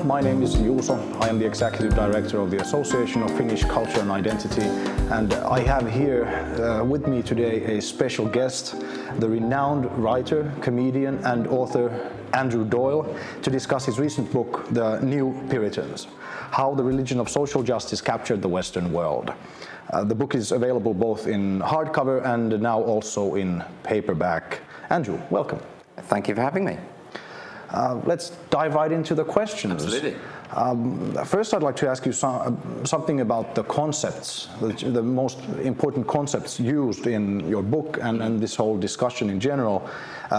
my name is Juuso. I am the Executive Director of the Association of Finnish Culture and Identity, and I have here with me today a special guest, the renowned writer, comedian and author Andrew Doyle, to discuss his recent book, The New Puritans: How the Religion of Social Justice Captured the Western World. The book is available both in hardcover and now also in paperback. Andrew, welcome. Thank you for having me. Let's dive right into the questions. Absolutely. First, I'd like to ask you something about the concepts, the most important concepts used in your book and this whole discussion in general.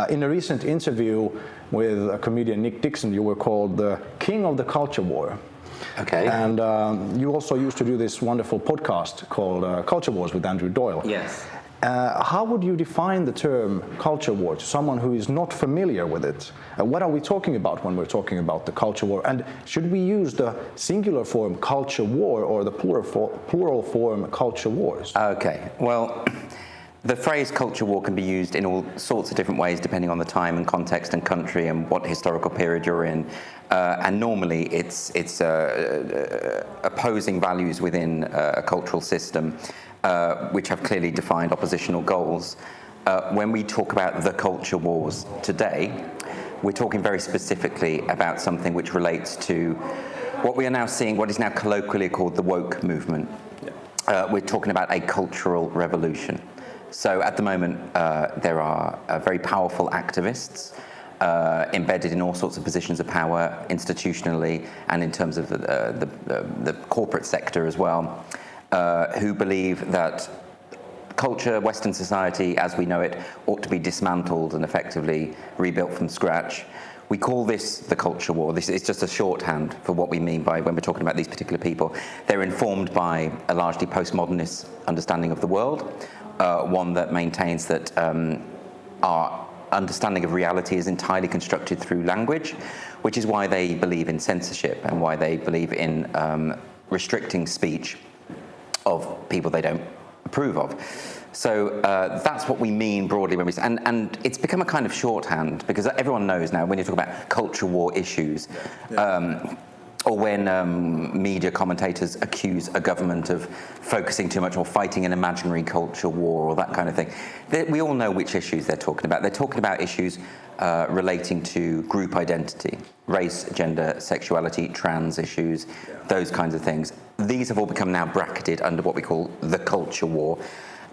In a recent interview with comedian Nick Dixon, you were called the King of the Culture War. Okay. And you also used to do this wonderful podcast called Culture Wars with Andrew Doyle. Yes. How would you define the term culture war to someone who is not familiar with it? What are we talking about when we're talking about the culture war? And should we use the singular form culture war or the plural form culture wars? Okay, well, the phrase culture war can be used in all sorts of different ways depending on the time and context and country and what historical period you're in. And normally it's opposing values within a cultural system which have clearly defined oppositional goals. When we talk about the culture wars today, we're talking very specifically about something which relates to what we are now seeing, what is now colloquially called the woke movement. Yeah. We're talking about a cultural revolution. So at the moment, there are very powerful activists embedded in all sorts of positions of power, institutionally and in terms of the corporate sector as well, who believe that culture, Western society as we know it, ought to be dismantled and effectively rebuilt from scratch. We call this the culture war. This is just a shorthand for what we mean by when we're talking about these particular people. They're informed by a largely postmodernist understanding of the world, one that maintains that our understanding of reality is entirely constructed through language, which is why they believe in censorship and why they believe in restricting speech of people they don't approve of. So that's what we mean broadly when we say, and it's become a kind of shorthand because everyone knows now when you talk about culture war issues, or when media commentators accuse a government of focusing too much or fighting an imaginary culture war or that kind of thing. We all know which issues they're talking about. They're talking about issues relating to group identity, race, gender, sexuality, trans issues, those kinds of things. These have all become now bracketed under what we call the culture war.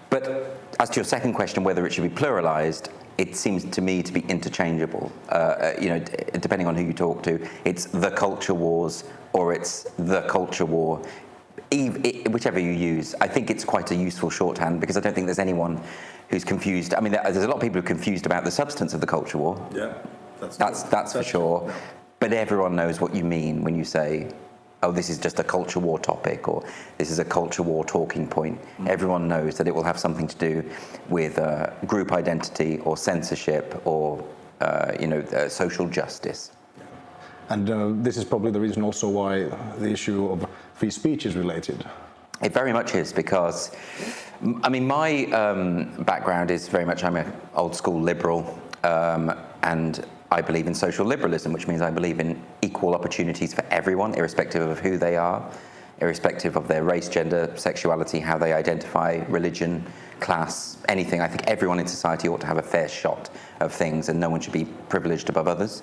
But as to your second question, whether it should be pluralized, it seems to me to be interchangeable. Depending on who you talk to, it's the culture wars or it's the culture war. Whichever you use, I think it's quite a useful shorthand because I don't think there's anyone who's confused. I mean, there's a lot of people who are confused about the substance of the culture war. Yeah, that's for sure. No. But everyone knows what you mean when you say, oh, this is just a culture war topic, or this is a culture war talking point. Everyone knows that it will have something to do with group identity or censorship or, social justice. And this is probably the reason also why the issue of free speech is related. It very much is because, I mean, my background is very much, I'm an old school liberal, and I believe in social liberalism, which means I believe in equal opportunities for everyone, irrespective of who they are, irrespective of their race, gender, sexuality, how they identify, religion, class, anything. I think everyone in society ought to have a fair shot of things and no one should be privileged above others.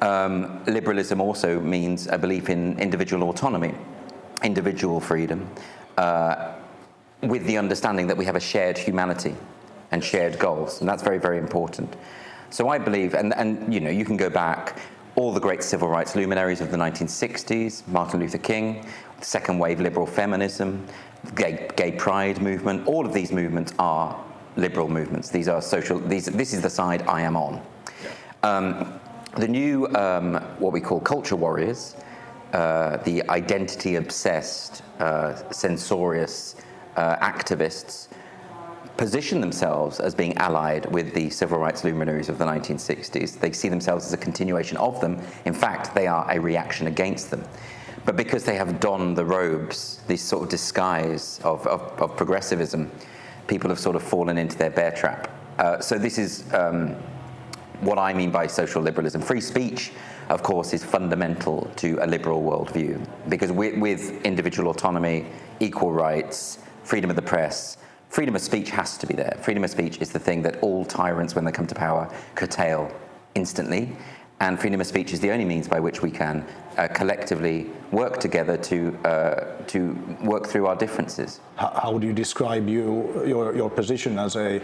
Liberalism also means a belief in individual autonomy, individual freedom, with the understanding that we have a shared humanity and shared goals, and that's very, very important. So I believe, and you can go back, all the great civil rights luminaries of the 1960s, Martin Luther King, second wave liberal feminism, gay pride movement, all of these movements are liberal movements. These are social, this is the side I am on. The new, what we call culture warriors, the identity-obsessed, censorious activists, position themselves as being allied with the civil rights luminaries of the 1960s. They see themselves as a continuation of them. In fact, they are a reaction against them. But because they have donned the robes, this sort of disguise of progressivism, people have sort of fallen into their bear trap. So this is what I mean by social liberalism. Free speech, of course, is fundamental to a liberal worldview, because with individual autonomy, equal rights, freedom of the press, freedom of speech has to be there. Freedom of speech is the thing that all tyrants, when they come to power, curtail instantly. And freedom of speech is the only means by which we can collectively work together to work through our differences. How would you describe your position as a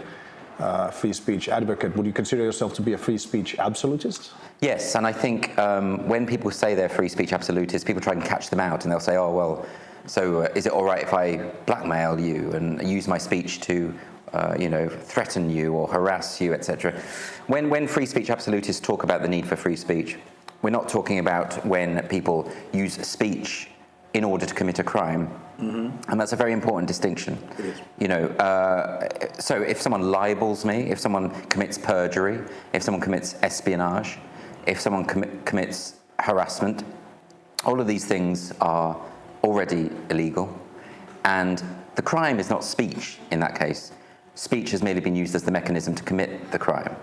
free speech advocate? Would you consider yourself to be a free speech absolutist? Yes, and I think when people say they're free speech absolutists, people try and catch them out, and they'll say, oh, well, so is it all right if I blackmail you and use my speech to threaten you or harass you, etc. When free speech absolutists talk about the need for free speech, we're not talking about when people use speech in order to commit a crime. Mm-hmm. And that's a very important distinction. It is. So if someone libels me, if someone commits perjury, if someone commits espionage, if someone commits harassment, all of these things are already illegal. And the crime is not speech in that case. Speech has merely been used as the mechanism to commit the crime.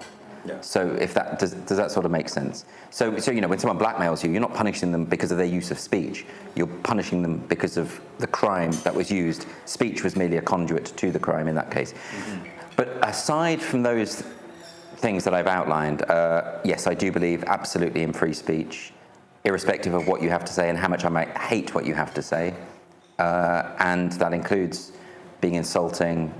Yeah. So if that does that sort of make sense? So when someone blackmails you, you're not punishing them because of their use of speech. You're punishing them because of the crime that was used. Speech was merely a conduit to the crime in that case. Mm-hmm. But aside from those things that I've outlined, yes, I do believe absolutely in free speech, irrespective of what you have to say and how much I might hate what you have to say. And that includes being insulting,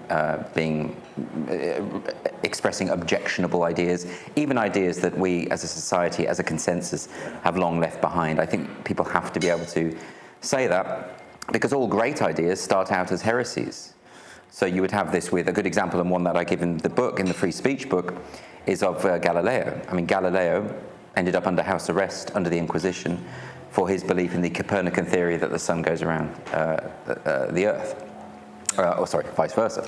expressing objectionable ideas, even ideas that we as a society, as a consensus, have long left behind. I think people have to be able to say that, because all great ideas start out as heresies. So you would have this with a good example, and one that I give in the book, in the free speech book, is of Galileo. I mean, Galileo ended up under house arrest under the Inquisition for his belief in the Copernican theory that the sun goes around the Earth. Vice versa.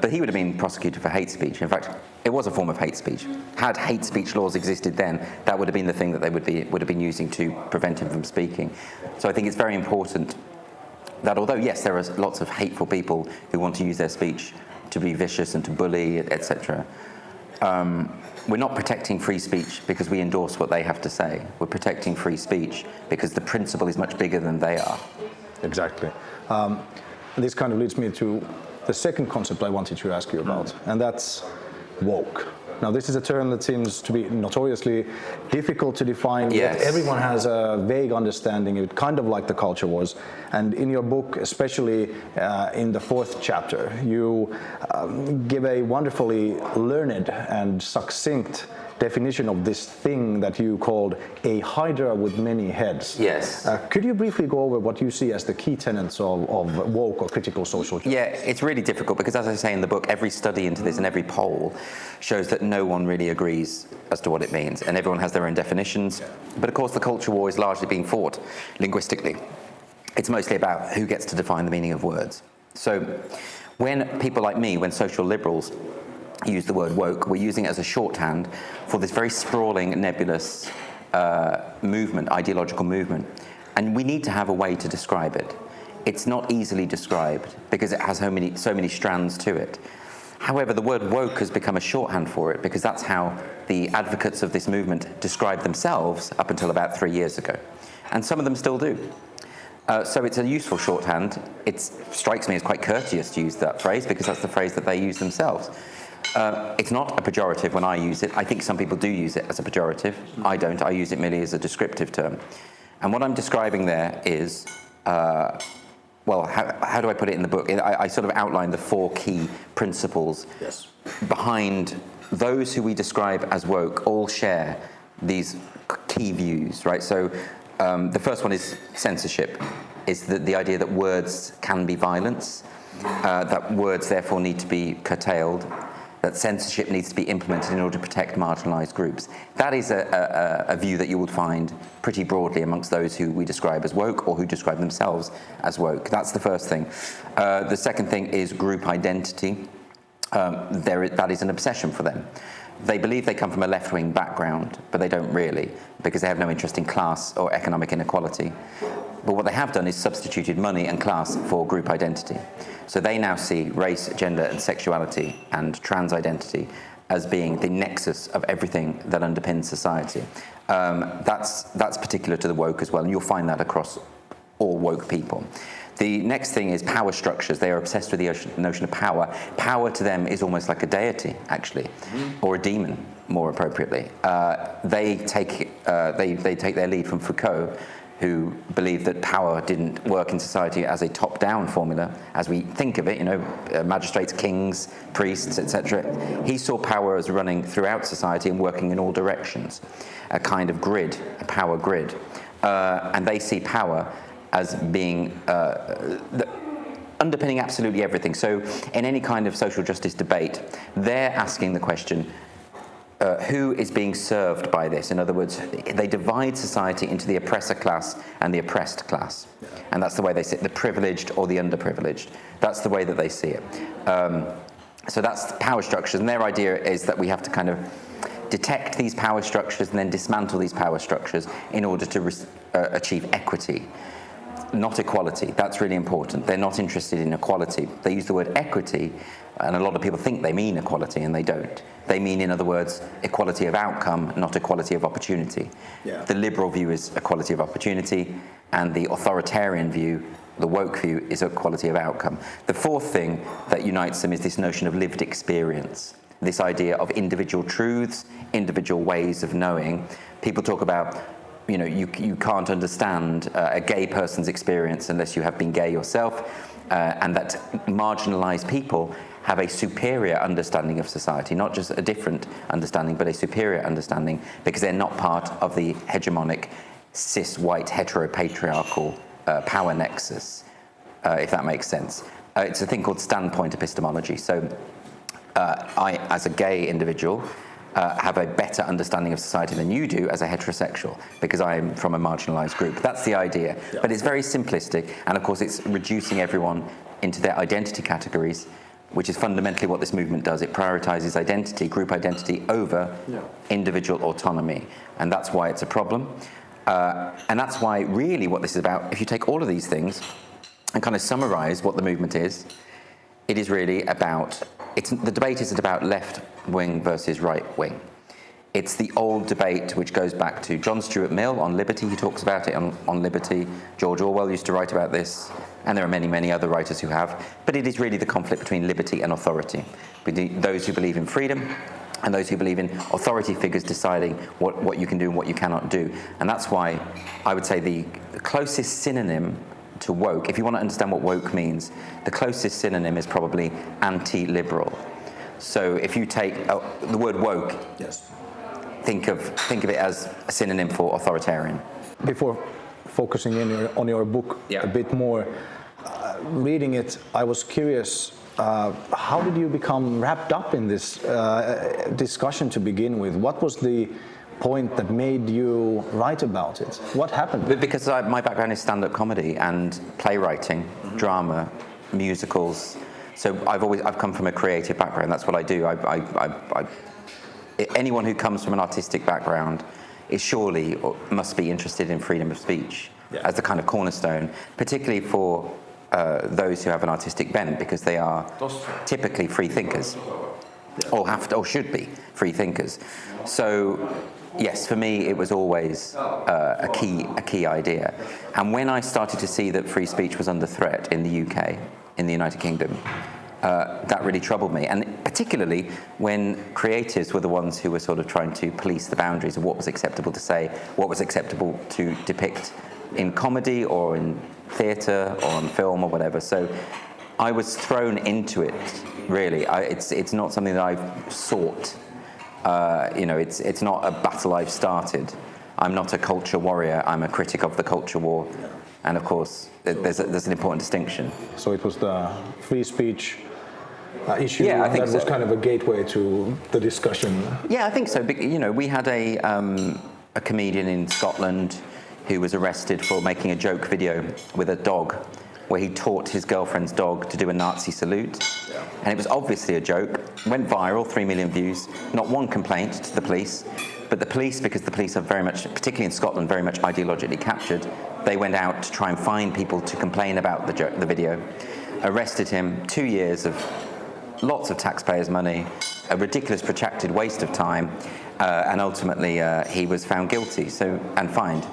But he would have been prosecuted for hate speech. In fact, it was a form of hate speech. Had hate speech laws existed then, that would have been the thing that they would have been using to prevent him from speaking. So I think it's very important that although, yes, there are lots of hateful people who want to use their speech to be vicious and to bully, etc., we're not protecting free speech because we endorse what they have to say. We're protecting free speech because the principle is much bigger than they are. Exactly. This kind of leads me to the second concept I wanted to ask you about, and that's woke. Now, this is a term that seems to be notoriously difficult to define. Yes. Yet everyone has a vague understanding, it kind of like the culture wars. And in your book, especially in the 4th chapter, you give a wonderfully learned and succinct definition of this thing that you called a hydra with many heads. Yes. Could you briefly go over what you see as the key tenets of woke or critical social justice? Yeah, it's really difficult because, as I say in the book, every study into this and every poll shows that no one really agrees as to what it means, and everyone has their own definitions. But of course, the culture war is largely being fought linguistically. It's mostly about who gets to define the meaning of words. So when people like me, when social liberals use the word woke, we're using it as a shorthand for this very sprawling, nebulous movement, ideological movement. And we need to have a way to describe it. It's not easily described because it has so many strands to it. However, the word woke has become a shorthand for it because that's how the advocates of this movement describe themselves up until about 3 years ago. And some of them still do. So it's a useful shorthand. It strikes me as quite courteous to use that phrase because that's the phrase that they use themselves. It's not a pejorative when I use it. I think some people do use it as a pejorative. I don't. I use it merely as a descriptive term. And what I'm describing there is, how do I put it in the book? I sort of outline the 4 key principles behind those who we describe as woke all share these key views, right? So the first one is censorship, is the idea that words can be violence, that words therefore need to be curtailed, that censorship needs to be implemented in order to protect marginalised groups. That is a view that you will find pretty broadly amongst those who we describe as woke or who describe themselves as woke. That's the first thing. The second thing is group identity. That is an obsession for them. They believe they come from a left-wing background, but they don't really, because they have no interest in class or economic inequality. But what they have done is substituted money and class for group identity. So they now see race, gender, and sexuality and trans identity as being the nexus of everything that underpins society. That's particular to the woke as well, and you'll find that across all woke people. The next thing is power structures. They are obsessed with the notion of power. Power to them is almost like a deity, actually, or a demon, more appropriately. They take their lead from Foucault, who believed that power didn't work in society as a top-down formula, as we think of it, magistrates, kings, priests, etc. He saw power as running throughout society and working in all directions, a kind of grid, a power grid. And they see power as being underpinning absolutely everything. So in any kind of social justice debate, they're asking the question, who is being served by this? In other words, they divide society into the oppressor class and the oppressed class. And that's the way they see it, the privileged or the underprivileged. That's the way that they see it. So that's the power structures, and their idea is that we have to kind of detect these power structures and then dismantle these power structures in order to achieve equity. Not equality. That's really important. They're not interested in equality. They use the word equity, and a lot of people think they mean equality, and they don't. They mean, in other words, equality of outcome, not equality of opportunity. Yeah. The liberal view is equality of opportunity, and the authoritarian view, the woke view, is equality of outcome. The fourth thing that unites them is this notion of lived experience, this idea of individual truths, individual ways of knowing. People talk about, you can't understand a gay person's experience unless you have been gay yourself, and that marginalized people have a superior understanding of society, not just a different understanding, but a superior understanding, because they're not part of the hegemonic, cis, white, heteropatriarchal power nexus, if that makes sense. It's a thing called standpoint epistemology. So I, as a gay individual, have a better understanding of society than you do as a heterosexual, because I'm from a marginalized group. That's the idea. Yeah. But it's very simplistic, and of course it's reducing everyone into their identity categories, which is fundamentally what this movement does. It prioritizes identity, group identity, over individual autonomy, and that's why it's a problem. And that's why really what this is about, if you take all of these things and kind of summarize what the movement is, it is really about, the debate isn't about left wing versus right wing. It's the old debate which goes back to John Stuart Mill on liberty. He talks about it on liberty. George Orwell used to write about this, and there are many, many other writers who have. But it is really the conflict between liberty and authority, between those who believe in freedom and those who believe in authority figures deciding what you can do and what you cannot do. And that's why I would say the closest synonym to woke, if you want to understand what woke means, the closest synonym is probably anti-liberal. So if you take the word woke, yes, think of it as a synonym for authoritarian. Before focusing on your book a bit more, reading it, I was curious, how did you become wrapped up in this discussion to begin with? What was the point that made you write about it? What happened? Because my background is stand-up comedy and playwriting, drama, musicals. So I've come from a creative background. That's what I do. Anyone who comes from an artistic background is surely must be interested in freedom of speech as the kind of cornerstone, particularly for those who have an artistic bent, because they are typically free thinkers, or should be free thinkers. So yes, for me it was always a key idea. And when I started to see that free speech was under threat in the UK, in the United Kingdom, that really troubled me, and particularly when creatives were the ones who were sort of trying to police the boundaries of what was acceptable to say, what was acceptable to depict in comedy or in theatre or on film or whatever. So I was thrown into it, really. It's not something that I've sought. It's not a battle I've started. I'm not a culture warrior, I'm a critic of the culture war. And of course, there's an important distinction. So it was the free speech issue that was kind of a gateway to the discussion. Yeah, I think so. We had a comedian in Scotland who was arrested for making a joke video with a dog, where he taught his girlfriend's dog to do a Nazi salute. Yeah. And it was obviously a joke, went viral, 3 million views, not one complaint to the police. But the police, because the police are very much, particularly in Scotland, very much ideologically captured, they went out to try and find people to complain about the video, arrested him, 2 years of lots of taxpayers' money, a ridiculous, protracted waste of time, and ultimately he was found guilty and fined.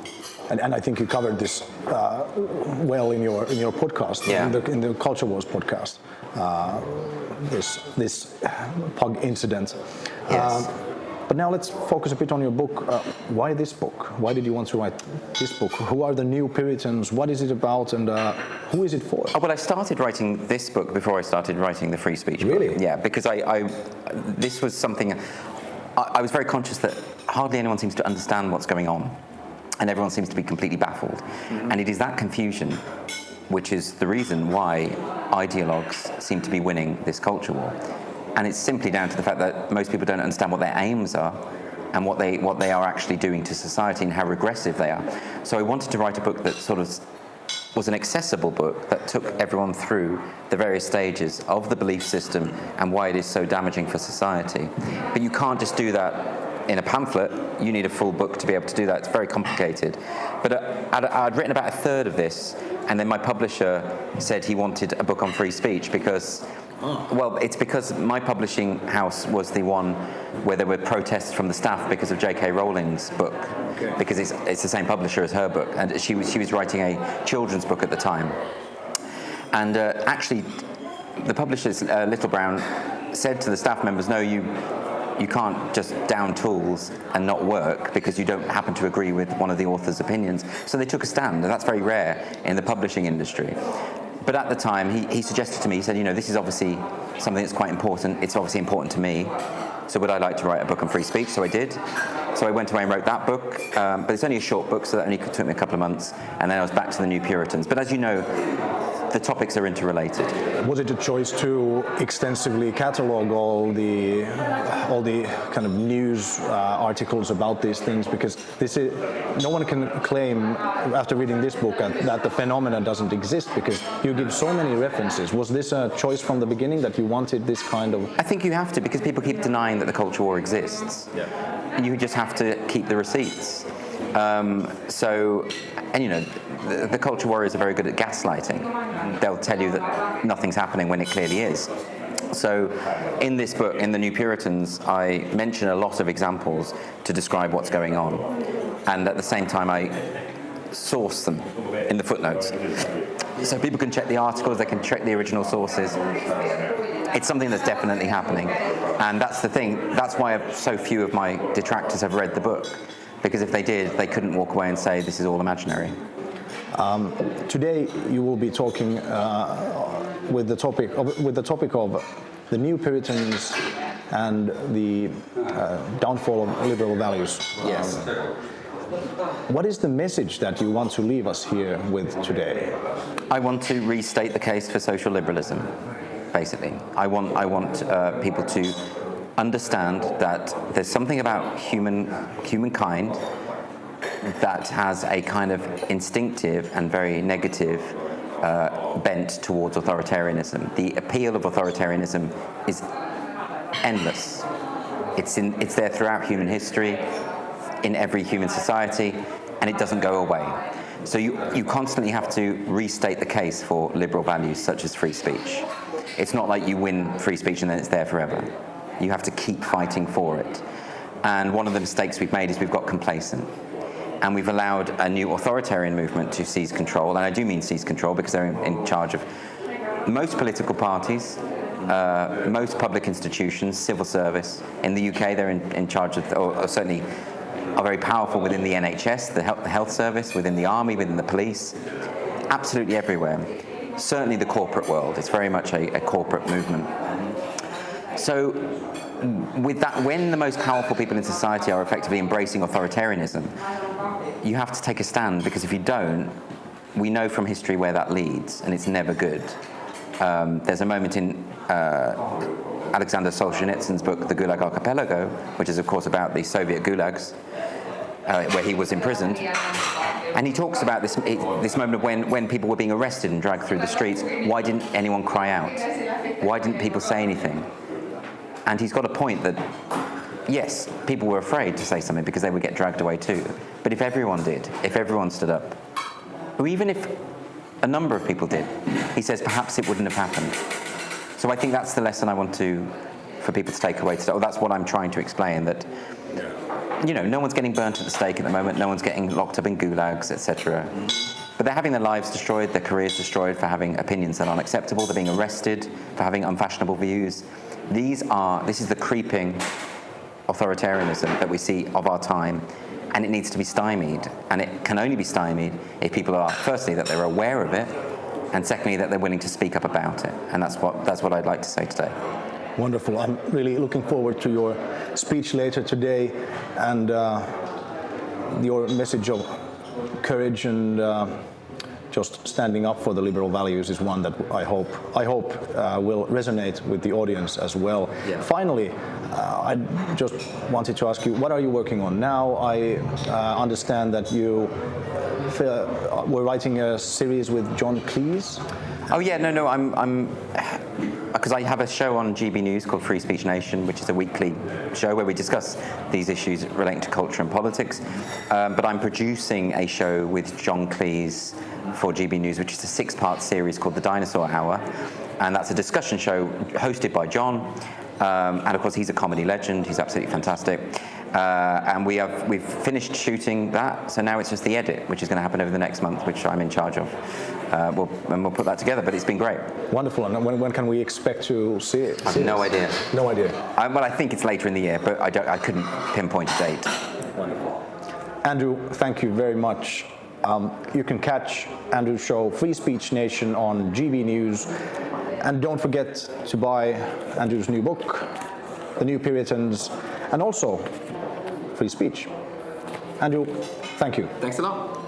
And I think you covered this well in your podcast, Yeah. in the Culture Wars podcast. This pug incident. Yes. But now let's focus a bit on your book. Why this book? Why did you want to write this book? Who are the new Puritans? What is it about? And who is it for? Oh, well, I started writing this book before I started writing the free speech book. Really? Yeah, because this was something, I was very conscious that hardly anyone seems to understand what's going on, and everyone seems to be completely baffled. Mm-hmm. And it is that confusion which is the reason why ideologues seem to be winning this culture war. And it's simply down to the fact that most people don't understand what their aims are and what they are actually doing to society and how regressive they are. So I wanted to write a book that sort of was an accessible book that took everyone through the various stages of the belief system and why it is so damaging for society. But you can't just do that in a pamphlet. You need a full book to be able to do that. It's very complicated. But I'd written about a third of this, and then my publisher said he wanted a book on free speech because, well, it's because my publishing house was the one where there were protests from the staff because of J.K. Rowling's book, because it's the same publisher as her book, and she was writing a children's book at the time. And actually, the publisher's Little Brown said to the staff members, no, you can't just down tools and not work because you don't happen to agree with one of the author's opinions. So they took a stand, and that's very rare in the publishing industry. But at the time, he suggested to me, he said, this is obviously something that's quite important. It's obviously important to me. So would I like to write a book on free speech? So I did. So I went away and wrote that book. But it's only a short book, so that only took me a couple of months. And then I was back to the New Puritans. But as you know, the topics are interrelated. Was it a choice to extensively catalogue all the kind of news articles about these things? Because no one can claim after reading this book that the phenomena doesn't exist, because you give so many references. Was this a choice from the beginning that you wanted this kind of? I think you have to, because people keep denying that the culture war exists. Yeah. You just have to keep the receipts. The culture warriors are very good at gaslighting. They'll tell you that nothing's happening when it clearly is. So in this book, in the New Puritans, I mention a lot of examples to describe what's going on. And at the same time, I source them in the footnotes. So people can check the articles, they can check the original sources. It's something that's definitely happening. And that's the thing. That's why so few of my detractors have read the book. Because if they did, they couldn't walk away and say this is all imaginary. Today you will be talking with the topic of the New Puritans and the downfall of liberal values. Yes. What is the message that you want to leave us here with today? I want to restate the case for social liberalism, basically. I want people to understand that there's something about humankind that has a kind of instinctive and very negative bent towards authoritarianism. The appeal of authoritarianism is endless. It's there throughout human history, in every human society, and it doesn't go away. So you constantly have to restate the case for liberal values such as free speech. It's not like you win free speech and then it's there forever. You have to keep fighting for it. And one of the mistakes we've made is we've got complacent. And we've allowed a new authoritarian movement to seize control. And I do mean seize control because they're in charge of most political parties, most public institutions, civil service. In the UK, they're in charge of, or certainly are very powerful within the NHS, the health service, within the army, within the police, absolutely everywhere. Certainly the corporate world. It's very much a corporate movement. So with that, when the most powerful people in society are effectively embracing authoritarianism, you have to take a stand, because if you don't, we know from history where that leads, and it's never good. There's a moment in Alexander Solzhenitsyn's book, The Gulag Archipelago, which is of course about the Soviet gulags, where he was imprisoned. And he talks about this moment of when people were being arrested and dragged through the streets. Why didn't anyone cry out? Why didn't people say anything? And he's got a point that, yes, people were afraid to say something because they would get dragged away too. But if everyone did, if everyone stood up, or even if a number of people did, he says perhaps it wouldn't have happened. So I think that's the lesson I want to for people to take away today. Well, that's what I'm trying to explain, that no one's getting burnt at the stake at the moment, no one's getting locked up in gulags, etc. But they're having their lives destroyed, their careers destroyed for having opinions that are unacceptable. They're being arrested for having unfashionable views. This is the creeping authoritarianism that we see of our time, and it needs to be stymied. And it can only be stymied if people are, firstly, that they're aware of it, and secondly, that they're willing to speak up about it. And that's what I'd like to say today. Wonderful. I'm really looking forward to your speech later today, and your message of courage and just standing up for the liberal values is one that I hope will resonate with the audience as well. Yeah. Finally, I just wanted to ask you, what are you working on now? I understand that you were writing a series with John Cleese. Oh yeah, no, I'm because I have a show on GB News called Free Speech Nation, which is a weekly show where we discuss these issues relating to culture and politics. But I'm producing a show with John Cleese for GB News, which is a 6-part series called The Dinosaur Hour. And that's a discussion show hosted by John. And of course, he's a comedy legend. He's absolutely fantastic. And we've finished shooting that, so now it's just the edit, which is going to happen over the next month, which I'm in charge of. We'll put that together, but it's been great. Wonderful. And when can we expect to see it? I have no idea. No idea. I think it's later in the year, but I couldn't pinpoint a date. Wonderful. Andrew, thank you very much. You can catch Andrew's show, Free Speech Nation, on GB News. And don't forget to buy Andrew's new book, The New Puritans, and also Free Speech. Andrew, thank you. Thanks a lot.